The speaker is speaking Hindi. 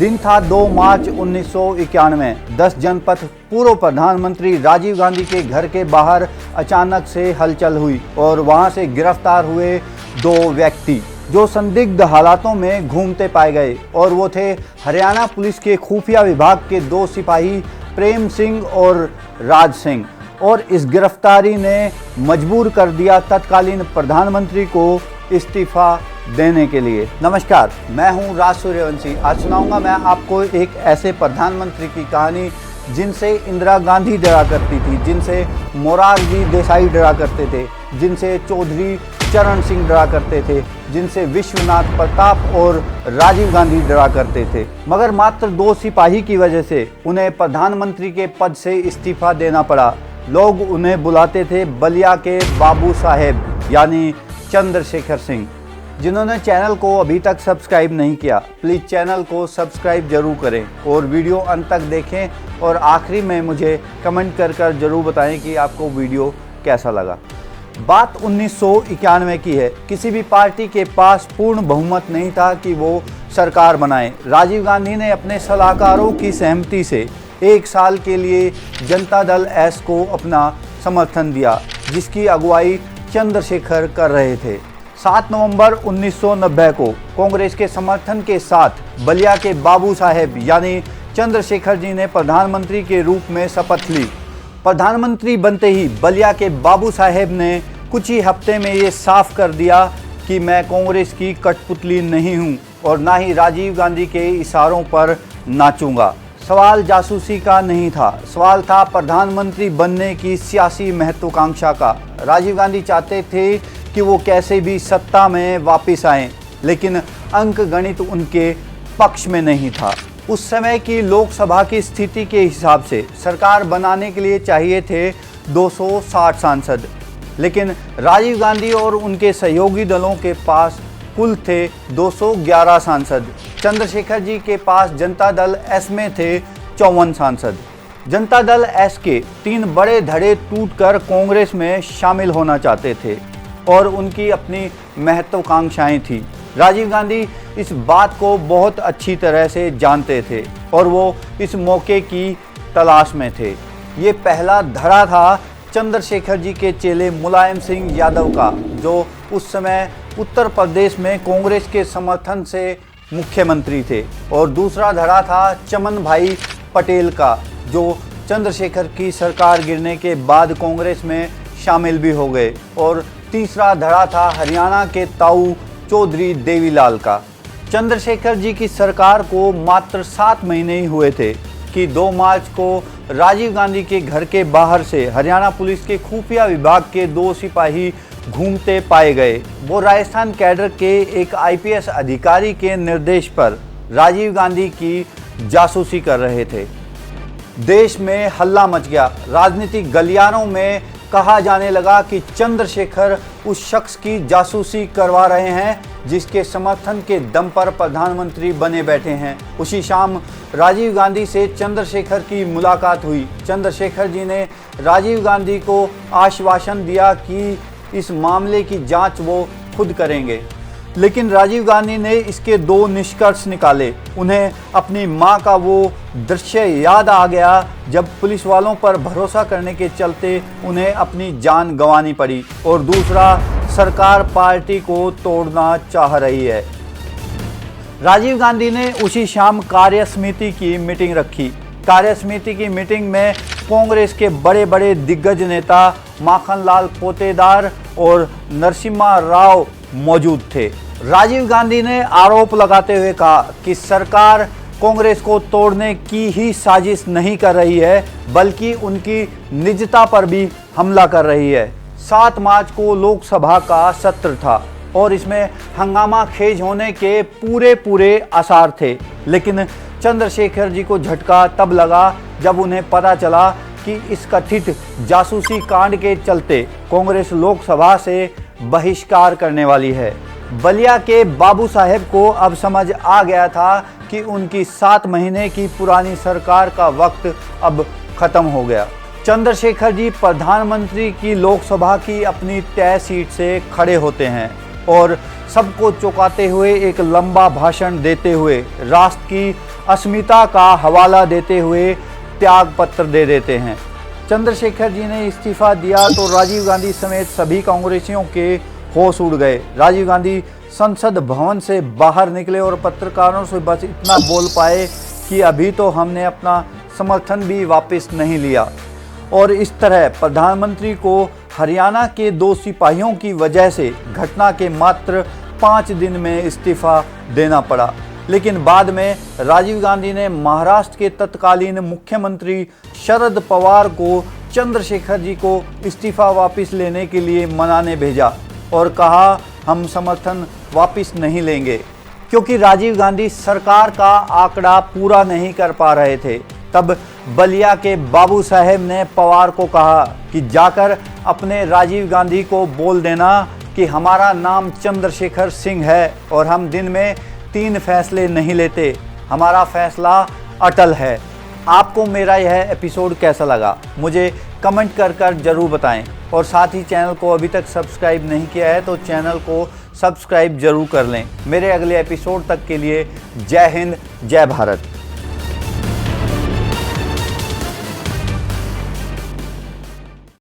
दिन था 2 मार्च 1991। 10 जनपथ पूर्व प्रधानमंत्री राजीव गांधी के घर के बाहर अचानक से हलचल हुई और वहां से गिरफ्तार हुए 2 व्यक्ति जो संदिग्ध हालातों में घूमते पाए गए, और वो थे हरियाणा पुलिस के खुफिया विभाग के 2 सिपाही प्रेम सिंह और राज सिंह। और इस गिरफ्तारी ने मजबूर कर दिया तत्कालीन प्रधानमंत्री को इस्तीफा देने के लिए। नमस्कार, मैं हूं राज सूर्यवंशी। आज सुनाऊंगा मैं आपको एक ऐसे प्रधानमंत्री की कहानी जिनसे इंदिरा गांधी डरा करती थी, जिनसे मोरारजी देसाई डरा करते थे, जिनसे चौधरी चरण सिंह डरा करते थे, जिनसे विश्वनाथ प्रताप और राजीव गांधी डरा करते थे। मगर मात्र 2 सिपाही की वजह से उन्हें प्रधानमंत्री के पद से इस्तीफा देना पड़ा। लोग उन्हें बुलाते थे बलिया के बाबू साहेब, यानी चंद्रशेखर सिंह। जिन्होंने चैनल को अभी तक सब्सक्राइब नहीं किया, प्लीज़ चैनल को सब्सक्राइब जरूर करें और वीडियो अंत तक देखें और आखिरी में मुझे कमेंट कर जरूर बताएं कि आपको वीडियो कैसा लगा। बात 1991 की है। किसी भी पार्टी के पास पूर्ण बहुमत नहीं था कि वो सरकार बनाए। राजीव गांधी ने अपने सलाहकारों की सहमति से 1 साल के लिए जनता दल एस को अपना समर्थन दिया, जिसकी अगुवाई चंद्रशेखर कर रहे थे। 7 नवंबर 1990 को कांग्रेस के समर्थन के साथ बलिया के बाबू साहेब यानी चंद्रशेखर जी ने प्रधानमंत्री के रूप में शपथ ली। प्रधानमंत्री बनते ही बलिया के बाबू साहेब ने कुछ ही हफ्ते में ये साफ कर दिया कि मैं कांग्रेस की कठपुतली नहीं हूं और ना ही राजीव गांधी के इशारों पर नाचूंगा। सवाल जासूसी का नहीं था, सवाल था प्रधानमंत्री बनने की सियासी महत्वाकांक्षा का। राजीव गांधी चाहते थे कि वो कैसे भी सत्ता में वापस आएं, लेकिन अंक गणित उनके पक्ष में नहीं था। उस समय की लोकसभा की स्थिति के हिसाब से सरकार बनाने के लिए चाहिए थे 260 सांसद, लेकिन राजीव गांधी और उनके सहयोगी दलों के पास कुल थे 211 सांसद। चंद्रशेखर जी के पास जनता दल एस में थे 54 सांसद। जनता दल एस के 3 बड़े धड़े टूटकर कांग्रेस में शामिल होना चाहते थे और उनकी अपनी महत्वाकांक्षाएं थी। राजीव गांधी इस बात को बहुत अच्छी तरह से जानते थे और वो इस मौके की तलाश में थे। ये पहला धड़ा था चंद्रशेखर जी के चेले मुलायम सिंह यादव का, जो उस समय उत्तर प्रदेश में कांग्रेस के समर्थन से मुख्यमंत्री थे, और दूसरा धड़ा था चमन भाई पटेल का, जो चंद्रशेखर की सरकार गिरने के बाद कांग्रेस में शामिल भी हो गए, और तीसरा धड़ा था हरियाणा के ताऊ चौधरी देवीलाल का। चंद्रशेखर जी की सरकार को मात्र 7 महीने ही हुए थे कि 2 मार्च को राजीव गांधी के घर के बाहर से हरियाणा पुलिस के खुफिया विभाग के 2 सिपाही घूमते पाए गए। वो राजस्थान कैडर के एक आईपीएस अधिकारी के निर्देश पर राजीव गांधी की जासूसी कर रहे थे। देश में हल्ला मच गया। राजनीतिक गलियारों में कहा जाने लगा कि चंद्रशेखर उस शख्स की जासूसी करवा रहे हैं जिसके समर्थन के दम पर प्रधानमंत्री बने बैठे हैं। उसी शाम राजीव गांधी से चंद्रशेखर की मुलाकात हुई। चंद्रशेखर जी ने राजीव गांधी को आश्वासन दिया कि इस मामले की जांच वो खुद करेंगे, लेकिन राजीव गांधी ने इसके 2 निष्कर्ष निकाले। उन्हें अपनी मां का वो दृश्य याद आ गया जब पुलिस वालों पर भरोसा करने के चलते उन्हें अपनी जान गंवानी पड़ी, और दूसरा, सरकार पार्टी को तोड़ना चाह रही है। राजीव गांधी ने उसी शाम कार्य समिति की मीटिंग रखी। कार्य समिति की मीटिंग में कांग्रेस के बड़े बड़े दिग्गज नेता माखनलाल पोतेदार और नरसिम्हा राव मौजूद थे। राजीव गांधी ने आरोप लगाते हुए कहा कि सरकार कांग्रेस को तोड़ने की ही साजिश नहीं कर रही है, बल्कि उनकी निजता पर भी हमला कर रही है। 7 मार्च को लोकसभा का सत्र था और इसमें हंगामा खेज होने के पूरे आसार थे, लेकिन चंद्रशेखर जी को झटका तब लगा जब उन्हें पता चला कि इस कथित जासूसी कांड के चलते कांग्रेस लोकसभा से बहिष्कार करने वाली है। बलिया के बाबू साहेब को अब समझ आ गया था कि उनकी 7 महीने की पुरानी सरकार का वक्त अब खत्म हो गया। चंद्रशेखर जी प्रधानमंत्री की लोकसभा की अपनी तय सीट से खड़े होते हैं और सबको चौंकाते हुए एक लंबा भाषण देते हुए राष्ट्र की अस्मिता का हवाला देते हुए त्याग पत्र दे देते हैं। चंद्रशेखर जी ने इस्तीफा दिया तो राजीव गांधी समेत सभी कांग्रेसियों के होश उड़ गए। राजीव गांधी संसद भवन से बाहर निकले और पत्रकारों से बस इतना बोल पाए कि अभी तो हमने अपना समर्थन भी वापस नहीं लिया। और इस तरह प्रधानमंत्री को हरियाणा के 2 सिपाहियों की वजह से घटना के मात्र 5 दिन में इस्तीफा देना पड़ा। लेकिन बाद में राजीव गांधी ने महाराष्ट्र के तत्कालीन मुख्यमंत्री शरद पवार को चंद्रशेखर जी को इस्तीफा वापस लेने के लिए मनाने भेजा और कहा हम समर्थन वापस नहीं लेंगे, क्योंकि राजीव गांधी सरकार का आंकड़ा पूरा नहीं कर पा रहे थे। तब बलिया के बाबू साहेब ने पवार को कहा कि जाकर अपने राजीव गांधी को बोल देना कि हमारा नाम चंद्रशेखर सिंह है और हम दिन में 3 फैसले नहीं लेते, हमारा फैसला अटल है। आपको मेरा यह एपिसोड कैसा लगा मुझे कमेंट कर जरूर बताएं और साथ ही चैनल को अभी तक सब्सक्राइब नहीं किया है तो चैनल को सब्सक्राइब जरूर कर लें। मेरे अगले एपिसोड तक के लिए जय हिंद, जय भारत।